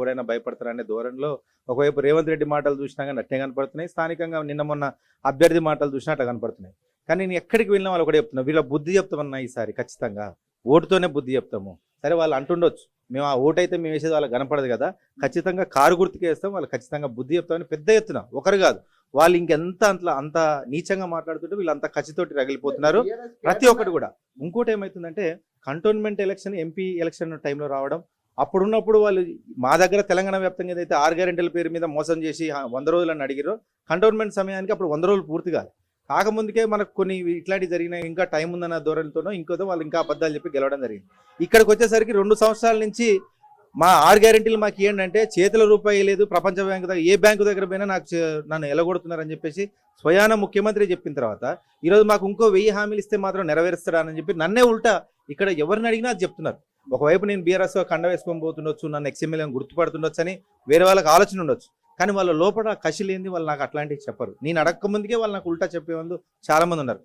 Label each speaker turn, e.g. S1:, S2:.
S1: ఎవరైనా భయపడతారనే ధోరణిలో ఒకవైపు రేవంత్ రెడ్డి మాటలు చూసినా కానీ అట్టే కనపడుతున్నాయి, స్థానికంగా నిన్న మొన్న అభ్యర్థి మాటలు చూసినా అట్లా కనపడుతున్నాయి. కానీ నేను ఎక్కడికి వెళ్ళినా వాళ్ళు ఒకటే చెప్తున్నా, వీళ్ళ బుద్ధి చెప్తామన్నా ఈసారి ఖచ్చితంగా ఓటుతోనే బుద్ధి చెప్తాము. సరే వాళ్ళు అంటుండొచ్చు, మేము ఆ ఓటు అయితే మేము వేసేది వాళ్ళకి కనపడదు కదా, ఖచ్చితంగా కారు గుర్తుకే వేస్తాం, వాళ్ళు ఖచ్చితంగా బుద్ధి చెప్తామని పెద్ద ఎత్తున ఒకరు కాదు వాళ్ళు ఇంకెంత అంత నీచంగా మాట్లాడుతుంటే వీళ్ళంతా ఖచ్చితోటి రగిలిపోతున్నారు ప్రతి ఒక్కటి కూడా. ఇంకోటి ఏమవుతుందంటే కంటోన్మెంట్ ఎలక్షన్ ఎంపీ ఎలక్షన్ టైంలో రావడం, అప్పుడున్నప్పుడు వాళ్ళు మా దగ్గర తెలంగాణ వ్యాప్తంగా ఏదైతే 6 గ్యారెంటీల పేరు మీద మోసం చేసి 100 రోజులని అడిగిరో, కంటోన్మెంట్ సమయానికి అప్పుడు 100 రోజులు పూర్తి కాకముందుకే మనకు కొన్ని ఇట్లాంటివి జరిగినాయి, ఇంకా టైం ఉందన్న ధోరణితోనో ఇంకోతో వాళ్ళు ఇంకా అబద్ధాలు చెప్పి గెలవడం జరిగింది. ఇక్కడికి వచ్చేసరికి 2 సంవత్సరాల నుంచి మా 6 గ్యారెంటీలు మాకు ఏంటంటే చేతుల రూపాయి లేదు, ప్రపంచ బ్యాంకు దగ్గర ఏ బ్యాంకు దగ్గర పోయినా నన్ను ఎలగొడుతున్నారని చెప్పేసి స్వయాన ముఖ్యమంత్రి చెప్పిన తర్వాత ఈరోజు మాకు ఇంకో 1000 హామీలు ఇస్తే మాత్రం నెరవేరుస్తాడని చెప్పి నన్నే ఉల్టా ఇక్కడ ఎవరిని అడిగినా అది చెప్తున్నారు. ఒకవైపు నేను బీఆర్ఎస్ కండ వేసుకొని పోతుండొచ్చు, నన్ను ఎక్స్ఎమ్మెల్యే గుర్తుపడుతుండొచ్చు అని వేరే వాళ్ళకి ఆలోచన ఉండొచ్చు, కానీ వాళ్ళ లోపల కసి లేనిది వాళ్ళు నాకు అట్లాంటివి చెప్పరు. నేను అడగక ముందుకే వాళ్ళు నాకు ఉల్టా చెప్పేవాళ్ళు చాలా మంది ఉన్నారు.